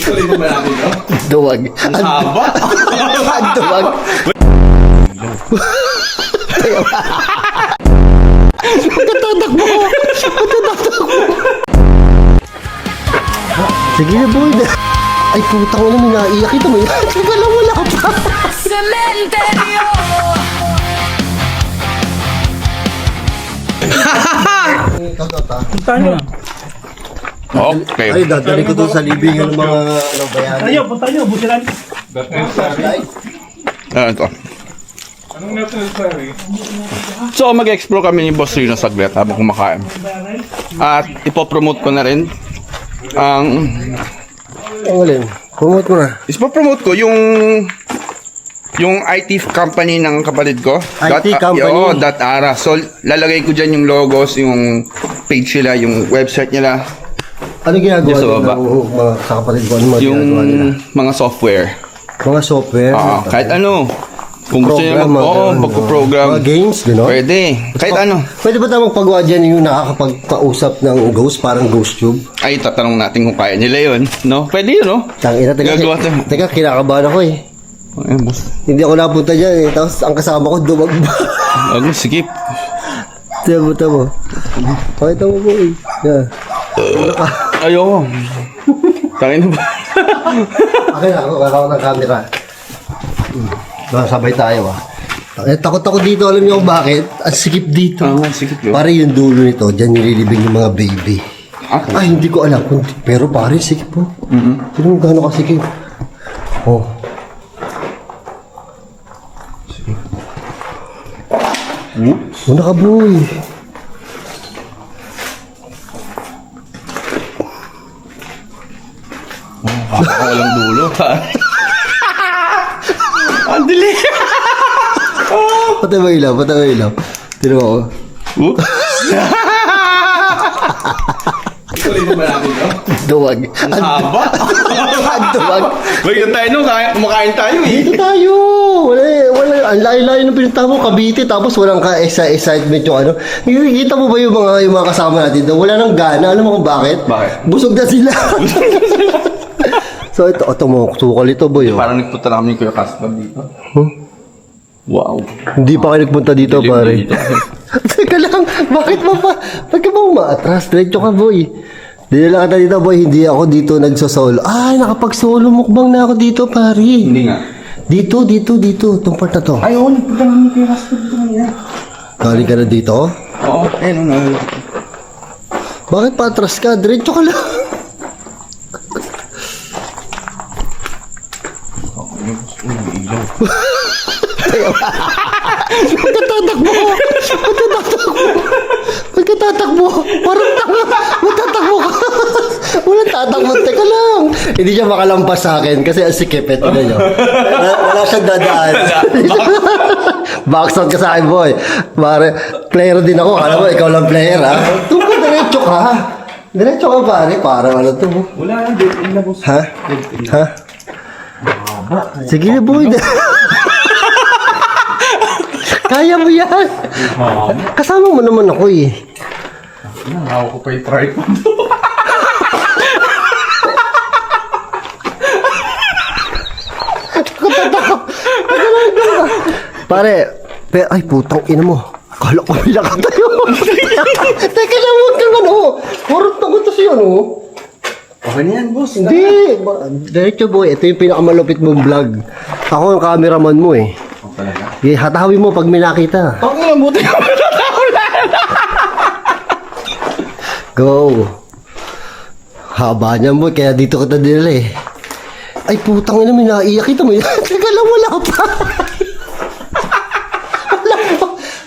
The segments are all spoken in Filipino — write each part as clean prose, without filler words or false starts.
Tuloy naman natin, no? Duwag. Ang haba. Ang duwag. Magkatatakbo. Sige na, boy. Ay, putang ina, may naiyak. Kita mo yan. Teka lang, wala pa. Cementerio. Okay. Ay, dadali ko doon sa libingan ng mga bayani. Tayo, punta nyo, busiran. Ito. So, mag-explore kami ni Boss Rino saglit habang kumakain. At ipopromote ko na rin ang... Ang alin. Promote mo na. Ipopromote ko yung IT company ng kapatid ko. IT company? Oo, .ara. So, lalagay ko dyan yung logos, yung page nila, yung website nila, Ano ginagawa Diyos sa nila baba. ng mga sa kapatid ko? Ano mga yung ginagawa nila? mga software. Mga software? Kahit ano. Kung gusto nyo magpo-program. Mga games, gano'n? Pwede. Kahit ano. Pwede ba tayong magpagawa dyan yung nakakapagpausap ng ghost, parang ghost tube? Ay, tatanong natin kung kaya nila yun. No? Pwede yun, no? Tangina, Gagawa tayo. teka, kinakabahan ako eh. Ay, boss. Hindi ako napunta dyan eh. Tapos ang kasama ko, dumagba. Huwag mo, sikip. Tama. Pakita mo po eh. Yeah. Ayoko. Tangin na ba? Akin ako ng camera. Sabay tayo ah. Takot ako dito, alam niyo kung bakit? Ang sikip dito. Sikip yun. Pare yung dulo nito, dyan nililibing yung mga baby. Okay. Ay, hindi ko alam. Pero pare, sikip po. Sino gano'n kasikip? Oh. Una ka, boy. Baka walang dulo. Ang dili. Patay mo ilaw. Tino mo ako. Tuloy naman natin, no? Duwag. Ang haba. Ang duwag. Balik tayo nung kumakain tayo eh. Dito tayo. Wala. Ang layo-layo ng pinunta mo, Cavite, tapos walang ka-excitement yung ano. Nakikita mo ba yung mga kasama natin doon? Wala nang gana. Alam mo kung bakit? Bakit? Busog na sila. So ito mo, sukal ito, boy. Oh. Parang nagpunta na kami ni Kuya Casper dito. Huh? Wow. Hindi pa kayo nagpunta dito, Dilim pare. dito. Teka lang, bakit mo pa? Bakit ka ba umaatras? Diretso ka, boy. Dinala kita dito, boy. Hindi ako dito nagsosolo. Ay, nakapag-solo mukbang na ako dito, pare. Hindi nga. Dito. Itong part na to. Ay, oo. Nagpunta namin ni Kuya Casper dito kanina. Galing ka na dito? Oo. Ayun, ano. Bakit patras ka? Diretso ka lang. Magkatatakbo. Parang tanga. Magtatakbo ka. Walang tatakbo. Teka lang. Hindi siya makalampas sa akin kasi ang sikipet. Wala siyang dadaan. Backsound ka sa akin, boy. Pare, player din ako. Alam mo, ikaw lang player, ha? Tuka, diretso ka. Diretso ka, pare. Parang ano to. Wala na, built-in na, boss. Ha? Sige na, boy. Kaya mo yan. Kasama mo naman ako eh. Hawak ko pa yung tripod. Pare, ay putang ina mo. Akala ko nila ka tayo. Teka lang, huwag kang ano. Horot na ko siya, ano. Okay na yan, boss. Hindi. Diretso, boy. Ito yung pinakamalupit mong vlog. Ako ang cameraman mo eh. Talaga? Hatawin mo pag may nakita. Panginoon, buti ka Go. Haba niya mo, kaya dito ko dinala eh. Ay putang ina, may naiyak. Kita mo yan. Teka lang, wala pa.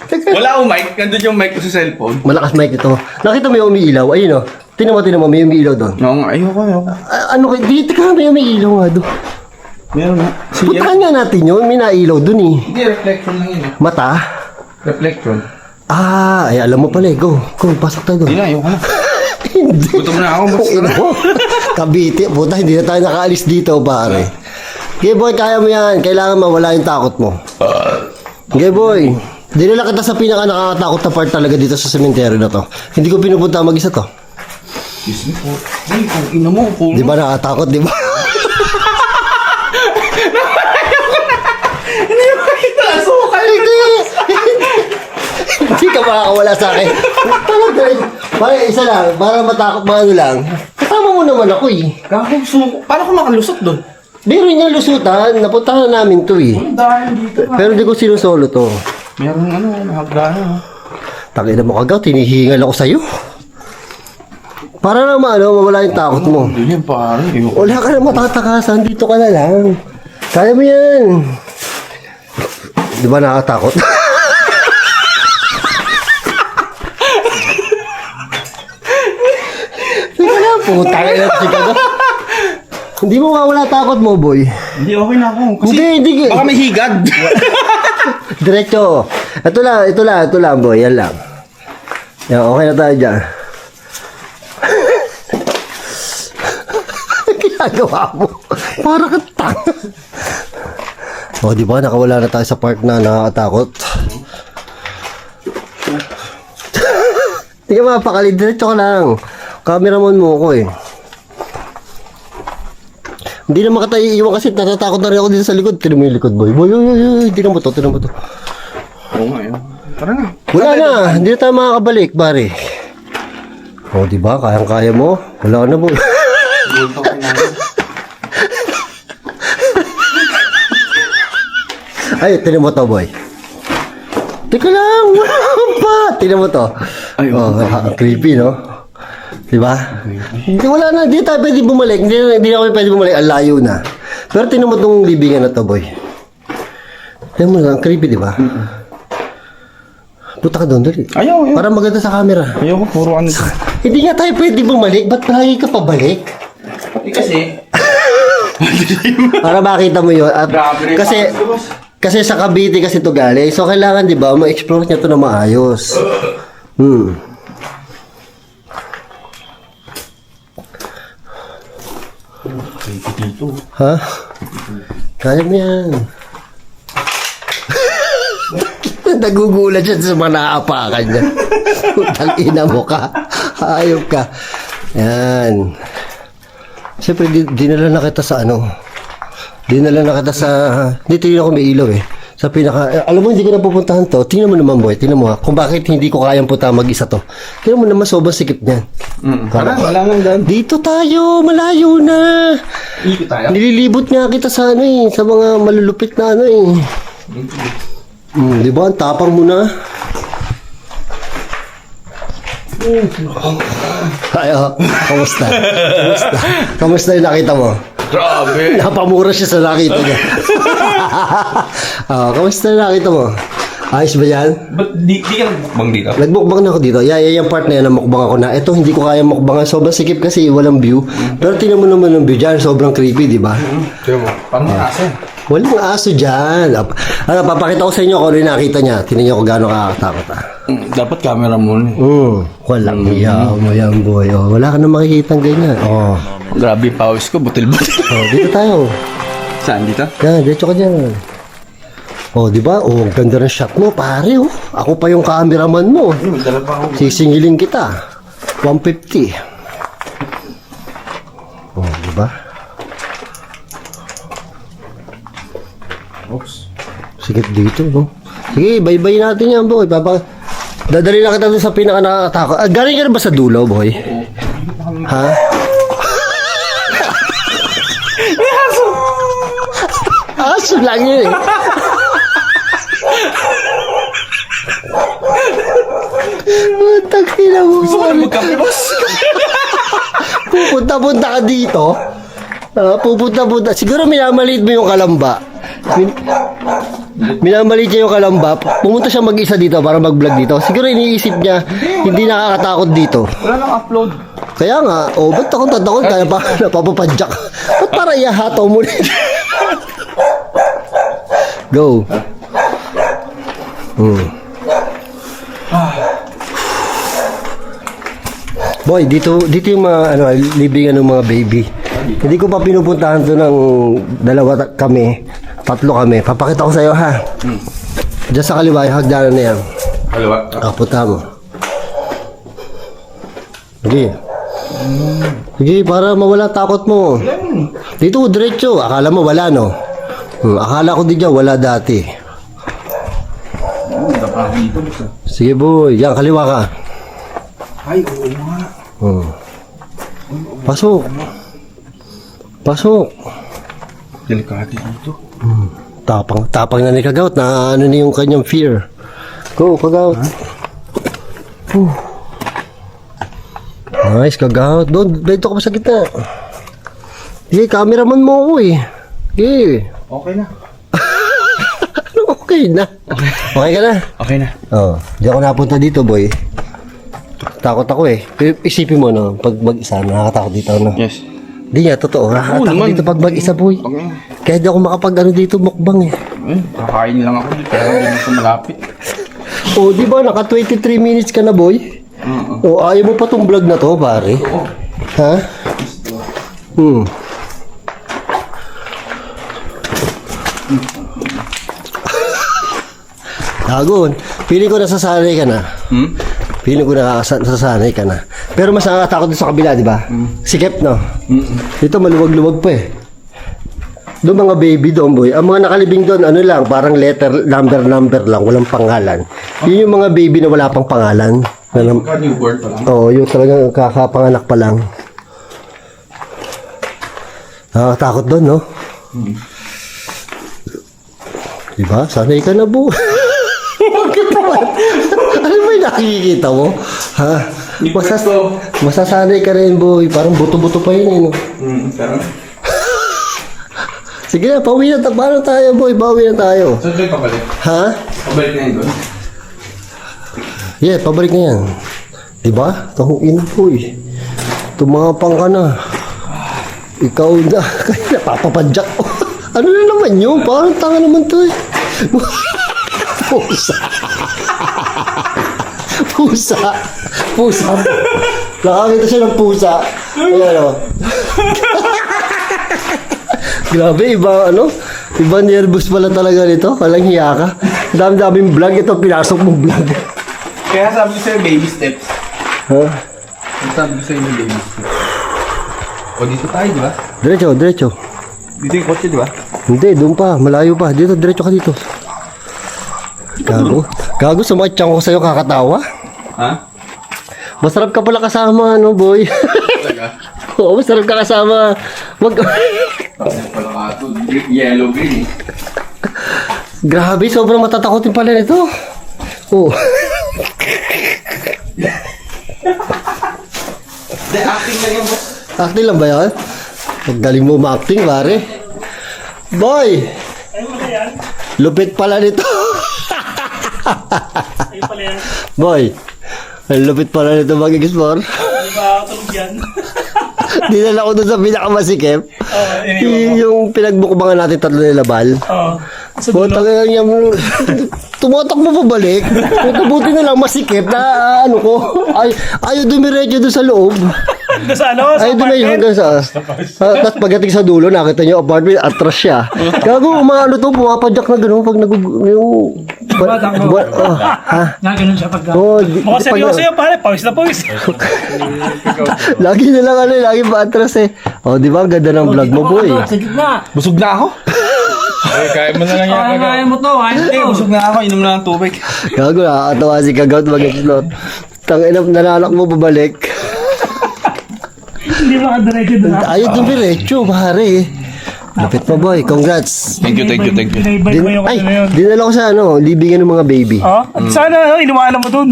Teka. Wala akong mic. Nandun yung mic ko sa cellphone. Malakas mic ito. Nakita mo yung umiilaw? Ayun o. Tinan mo, may umiilaw doon. Oo nga, ayoko. Ano kayo? Dito ka, may umiilaw nga doon. Meron na. Puntahan nga natin yun, may nailaw doon eh. Hindi, reflection lang yun. Mata? Reflection. Ay alam mo pala eh. Go, pasok tayo doon. Hindi na, ayoko na. Hindi. Gutom na ako, boss. Ina mo. Cavite, puta, hindi na tayo nakaalis dito, pare. Okay, boy, kaya mo yan. Kailangan mawala yung takot mo. Okay, boy. Dinala kita sa pinaka nakakatakot na part talaga dito sa sementeryo na to. Hindi ko pinupunta mag-isa to. Excuse me po. Ay, kung ina mo, kung... Di ba nakatakot, di ba? Hindi ba kita nasukal? Hindi ka makakawala sa akin. Talaga, para isa lang, para matakot mga ano lang. Kasama mo naman ako eh. Kako, paano ko makalusot doon? Meron niyang lusutan, napuntahan namin to eh. Dahil dito ka. Pero di ko sinusolo to. Meron ano, mahagdana. Tangina mo kagaw, tinihingal ako sa'yo. Para lang mawala yung takot mo. Hindi yan pare. Wala ka na matatakasan, dito ka na lang. Kaya mo yan. Di ba nakakatakot? Sige lang, puta ka na si kagaw. Hindi mo mawala takot mo, boy. Hindi, okay na ako. Kasi Hindi. baka may higad. Diretso. Ito lang, boy. Yan lang. Yan, okay na tayo dyan. Ginagawa mo. Para ka tanga. O, di ba? Nakawala na tayo sa park na nakakatakot. Hindi ka mapakali. Diretso ka lang. Cameraman mo ako eh. Hindi na makatayo iiwan kasi natatakot na rin ako dito sa likod. Tinan mo yung likod, boy. Boy, tinan mo to. Oo nga yun. Tara na. Wala na, hindi na tayo makakabalik, pare. O, di ba? Kayang-kaya mo. Wala ka na, boy. Ay, tinan mo to, boy. Teka lang, wala pa. Tinan mo to. Ay, creepy, no? Di ba? Hindi, wala na. Hindi tayo pwede bumalik. Hindi na kami pwede bumalik. Ang layo na. Pero tinan mo tong libingan na to, boy. Tinan mo lang, creepy, di ba? Punta ka doon, dali. Ayaw. Para maganda sa camera. Ayaw ko, puro ano. Hindi nga tayo pwede bumalik. Ba't lagi ka pabalik? Kasi, Para makita mo yun. At grabe rin. kasi sa Cavite kasi to galing. So kailangan, di ba, ma-explore niya to na maayos. Ha? Kaya mo yan. Nagugulat siya sa mga naapakan niya. Putang ina mo ka. Hayop ka. Yan. Siyempre, dinala na kita sa ano. Dinala na kita sa... Dito yun ako may ilaw eh. Sa pinaka... alam mo, hindi ko na pupuntahan to. Tingnan mo naman, boy. Tingnan mo ha. Kung bakit hindi ko kayang punta mag-isa to. Tingnan mo naman, sobrang sikip niyan. Tara, wala nang daan. Dito tayo. Malayo na. Ikot tayo. Nililibot nga kita sa ano eh. Sa mga malulupit na ano eh. Di ba? Ang tapang mo na. Ayo, kamusta? Kamusta yung nakita mo? Grabe. Napamura siya sa nakita niya. Kamusta yung nakita mo? Ayos ba yan? Ba't di ka nagbukbang dito? Nagbukbang na ako dito. Yung part na yan, namukbang ako na. Ito, hindi ko kaya mukbangan. Sobrang sikip kasi walang view. Pero tingnan mo naman yung view dyan. Sobrang creepy, di ba? Tignan mo. Parang aso. Walang aso dyan. Papakita ko sa inyo kung ano yung nakita niya. Tingnan niyo kung gaano kakatakot. Dapat camera mo. Walang iyaw mo yan, boy. Oh, wala ka na makikita ganyan. Oh. Grabe pawis ko, butil-butil. Dito tayo. Saan dito? Yan, dito ka dyan. Oh, di ba? Oh, ang ganda ng shot mo, pare. Oh. Ako pa yung cameraman mo. Dala pa ako. Sisingilin kita. 150. Oh, di ba? Oops. Sige dito, no? Sige, bye-bye natin yan, boy. Dadali lang kita doon sa pinaka-nakatakot. Galing ka na ba sa dulo, boy? Ha? Aso lang yun eh. Tagina mo. Gusto ko na magkape, boss. Pupunta-punta ka dito. Pupunta-punta. Siguro minamaliit mo yung kalamba. Minamaliit niya yung kalamba. Pumunta siya mag-isa dito para mag-vlog dito. Siguro iniisip niya, hindi nakakatakot dito. Wala nang upload. Kaya nga, ba't akong tatakot? Kaya pa, napapapadyak. Ba't para ihataw mo rin? Go. Boy, dito yung mga libingan ng mga baby. Hindi ko pa pinupuntahan to ng tatlo kami. Papakita ko sa iyo ha. Diyan sa kaliwa, yung hagdanan na yan. Kaliwa. Punta mo. Sige. Sige, para mawala takot mo. Dito, diretso. Akala mo wala, no? Akala ko din dyan, wala dati. Sige, boy. Yan, kaliwa ka. Ay, oo nga. Pasok. Pasok. Delikado dito. Tapang na ni Kagaut na ano na yung kanyang fear. Go, Kagaut. Nice, Kagaut. Doon, dito ka pa sa gitna. Sige, cameraman mo ako eh. Sige. Okay na. Ano okay na? Okay ka na? Okay na. Oo. Di ako napunta dito, boy. Takot ako eh. Pero isipin mo, no? Pag mag-isa, nakakatakot dito, no? Yes. Di nga, totoo. Nakakatakot naman. dito pag mag-isa, boy. Kaya di ako makapag-ano dito, mukbang eh. Kakain lang ako dito. Kaya hindi na sa malapit. Oh, di ba? Naka 23 minutes ka na, boy. Oh, ayaw mo pa tong vlog na to, pare. Ha? Dagon. Feeling ko nasasanay ka na. Feeling ko nasasanay ka na. Pero mas nakakatakot din sa kabila, di ba? Sikip, no? Dito maluwag-luwag pa eh. Doon mga baby doon, boy. Ang mga nakalibing doon, ano lang, parang letter, number lang, walang pangalan. Yun yung mga baby na wala pang pangalan. Newborn pa lang. Oo, yung talagang kakapanganak pa lang. Nakakatakot doon, no? Diba? Sanay ka na, bu. Ano ba yung nakikita mo? Ha? Masasanay ka rin, boy. Parang buto-buto pa yun, eh, no? Pero, Sige na, pauwi na. Paano tayo, boy? Pauwi na tayo. saan kayo pabalik? Ha? Pabalik na yun doon? Yeah, pabalik na yan. Diba? Tangin, boy. Tumapang ka na. Ikaw na. Kaya napapapadyak. Ano na naman yun? Parang tanga naman to eh. Pusa. Pusa. Pusa. Nakakita siya ng pusa. Ayan o. Grabe, iba ano? Iba nervous pala talaga nito. Walang hiya ka. Dami-daming vlog. Ito, pinasok mong vlog. Kaya sabi ko sa'yo, baby steps. Ha? Sabi ko sa'yo, baby steps. O, dito tayo, di ba? Diretso, diretso. Dito yung kotse, di ba? Hindi, doon pa. Malayo pa. Dito, diretso ka dito. Gago. Gago, sumatsyang ko sa'yo kakatawa. Ha? Masarap ka pala kasama, ano, boy? Talaga? Oo, masarap ka kasama. Wag... Pala ka ito. Yellow green eh. Grabe, sobrang matatakotin pala nito. Oh. Hindi, acting lang yung boss. Acting lang ba yan? Ang galing mo ma-acting, pare. Boy! Lupit pala nito. Boy, ang lupit pala nito mag-explore. Di ba tulog yan? Dinala ko doon sa pinakamasikip. Iniwan mo. Yung pinagbukbangan natin tatlo nila bal. Oo. Sa Buta nga niya, tumatakbo pa balik. Buti na lang masikip na ano ko. Ayaw dumiretso doon sa loob. sa ano? Sa Ayaw dumiretso hanggang sa... Tapos pagdating sa dulo, nakita niyo apartment, atras siya. Gago, umaano to, pumapadyak na gano'n pag Nga, ganun siya pagka. Oh, Mukhang seryoso yun, pare. Pawis na pawis. Lagi na lang lagi pa atras eh. Oh, di ba? Ang ganda ng vlog mo, boy. Sa gitna. Busog na ako. Ay, kaya mo na lang yan. Kaya mo to, Eh, busog na ako. Inom na ng tubig. Gago, nakakatawa si Kagaut mag-explore. Tangina, nalanak mo babalik. Hindi mo ka-diretso doon. Ayaw dumiretso, pare. Lapit pa, boy. Congrats. Thank you. Binaybay mo yung Ay, ano na yun. dinala ko sa libingan ng mga baby. Oh, sana iniwanan mo doon.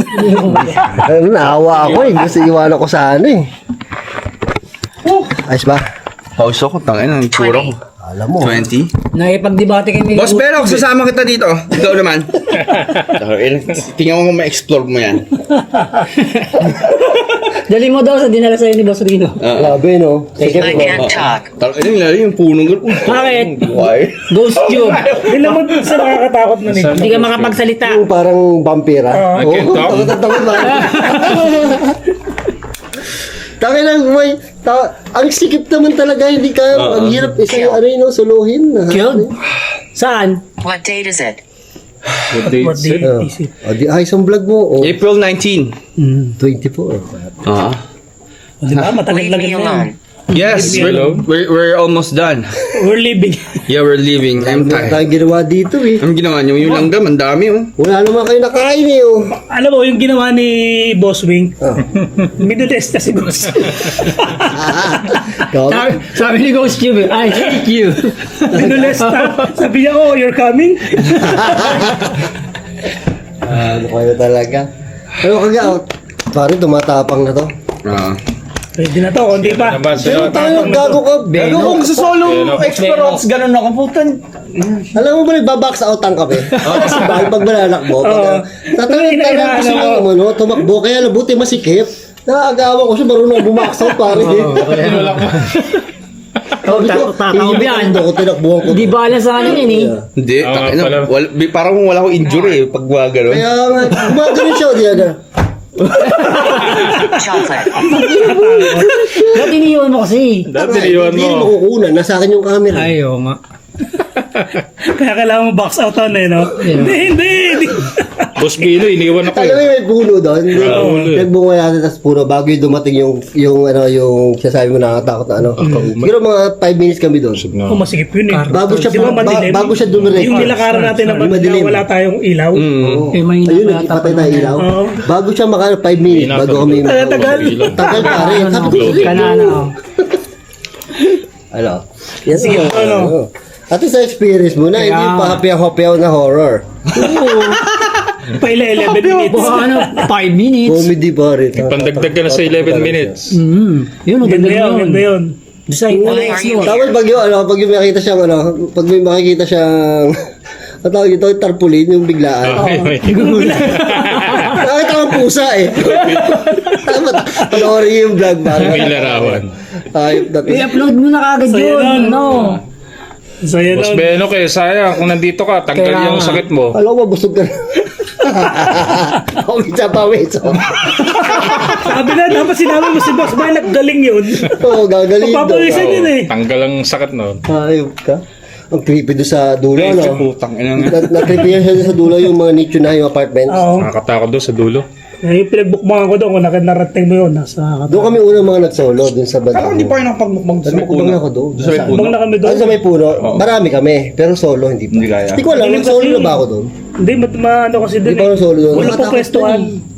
Naawa ako eh. Gusto iwanan ko sa ano eh. Ayos ba? Pause ako. Tangin ang puro ko. Alam mo. 20. Nakipagdebate kami. Boss, pero sasama kita dito. Ikaw naman. Tingnan mo kung ma-explore mo yan. Dali mo daw sa dinala sa'yo ni Boss Rino. Grabe, no? Sige I po. can't talk. Tangin lalo yung punong gano'n. Bakit? Why? Ghost Tube. Hindi mo sa nakakatakot na nito. Hindi ka makapagsalita. Yung parang vampira. I can't talk. Takot ba? Tangin lang, boy. Ang sikip naman talaga. Hindi ka, ang hirap isa yung ano yun, no, suluhin. Killed? Saan? What date is it? What day is it? Di ayos ang vlog mo. Oh, April 19. 24. Diba? Matagal-lagal na yan. Yes, we're almost done. We're leaving. Yeah, we're leaving. I'm Wala tired. tayong ginawa dito eh. Ang ginawa niyo, yung langgam, ang dami oh. Wala naman kayo nakain eh. Oh. Alam mo, yung ginawa ni Boss Wing, minulesta si Boss. Gabi. Sabi ni Ghost Cube, I hate you. Minulesta. Sabi niya, oh, you're coming? Ano kayo talaga? Ano kagaot? Pare, tumatapang na to. Pwede na to, kundi pa. Pero tayo, gago ka. Pero kung sa solo explorers, ganun ako, putan. Alam mo ba, nagbabox out ang kape? Kasi bakit pag malalakbo, tatanggit tayo Inaano kasi mo. ano, tumakbo, kaya labuti masikip. Nakagawa ko siya, marunong bumax out, pare. Tataob yan. Ako tinakbuhan ko. Di ba alam sa kanya yan eh? Hindi, parang wala akong injury pag gano'n. Kaya nga, gumagano siya, di agad. Dati iniwan mo kasi. Hindi makukunan, nasa akin yung camera. Ayaw nga. Kaya kailangan mo box out on eh, no? Hindi. Boss Bino, iniwan ako Alam mo eh. may puno doon. Nagbunga natin tapos puno bago yung dumating yung sasabi mo nakakatakot na ano. Siguro mga 5 minutes kami doon. Oh, masikip yun eh. Bago siya Di ba madilim? bago siya dumiretso. Yung nilakaran natin na Madilim. wala tayong ilaw. Eh, may Ayun, nakatapon nagpatay tayo ilaw. Oo. Bago siya 5 minutes bago kami. Tagal. Tagal pare. Sabi ko, Kanana. ano? Yan sige. ano? At least sa experience mo na, hindi pa happy-happy na horror. Paila 11 minutes. Ano, 5 minutes. Comedy pare. Pandagdag ka na sa 11 minutes. Yun, ang ganda Ganda yun. yun. Design na explore. Tapos pag yung makikita siyang pag may makikita siyang ang tawag ito, tarpaulin, yung biglaan. Nakita ko ang pusa eh. Tama, panoorin yung vlog ba? May larawan. Ayop na to. I-upload mo na kagad So, yun. yun. Ano? So yun Boss nun. Beno, kaya sayang kung nandito ka, tanggal Kaya yung nga. sakit mo. Alam mo, busog ka na. Pawis. Sabi na, dapat sinabi mo si Boss Bay, naggaling yun. Oo, gagaling daw. Papawisan yun eh. Tanggal ang sakit nun. Ayop ka. Ang creepy doon sa dulo, Ay, no? putang ina nga. Na-creepy siya sa dulo yung mga nicho na yung apartments. Oo. Nakakatakot doon sa dulo. Yung pinagbukbangan ko doon, kung narating mo yun, nasa Doon kami unang mga nagsolo, doon sa bandang. Parang hindi pa kayo nakapagmukbang sa may Nagmukbang puno. na ako doon. Doon sa may puno. Bang na kami doon. Ah, sa may puno, marami kami, pero solo hindi pa. Hindi kaya. Hindi ko alam, Hindi nag-solo kasi- na ba ako doon? Hindi, ano kasi doon Hindi pa ako solo doon. Wala pong Nakatakot pwestuhan. doon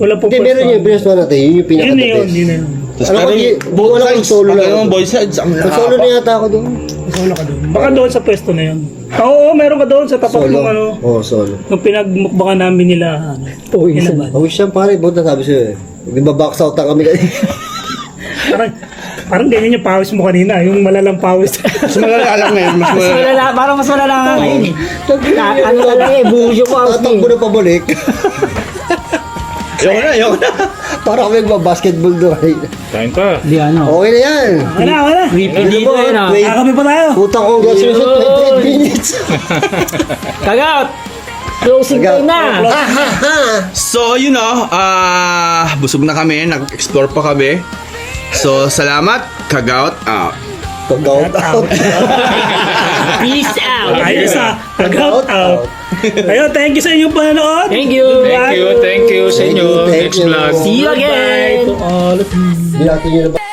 Wala pong Hindi, meron yung pinasuhan natin, yun yung Yun na yun, pinaka-the-best. yun na yun. Tapos Alam ko, both wala akong sides, solo pag lang. yung both sides, ang Nag-solo na yata ako doon. Solo ka doon. Baka doon sa pwesto na yun. Oo, meron ka doon sa tapat Solo. ng ano. Oo, solo. Nung pinagmukbangan namin nila, ano. Inaban. Awis siya pare, buta sabi sa'yo eh. Di ba box out na kami kanina? Parang ganyan yung pawis mo kanina, yung malalang pawis. Mas malala lang ngayon, mas Mas malala. malala, parang mas malala nga ngayon eh. Ano talaga eh, buhos yung house Tatakbo eh. na pabalik. Ayoko na. Para kami magbabasketball doon. Kain pa. Di ano. Okay na yan. Wala. Creepy Ano dito ba? yun ah. Wait. Kakapi pa tayo. Putang congratulations, 28 minutes. Kagat! Closing time na! So, you know, busog na kami, nag-explore pa kami. So, salamat, Kagaut out. Pag-out out. Peace out! Ayos Pag-out out. Ayun, thank you sa inyong panonood. Thank you! Thank you sa inyo. Thank Next you. vlog. See you Bye again! to all of you. Hindi natin yun na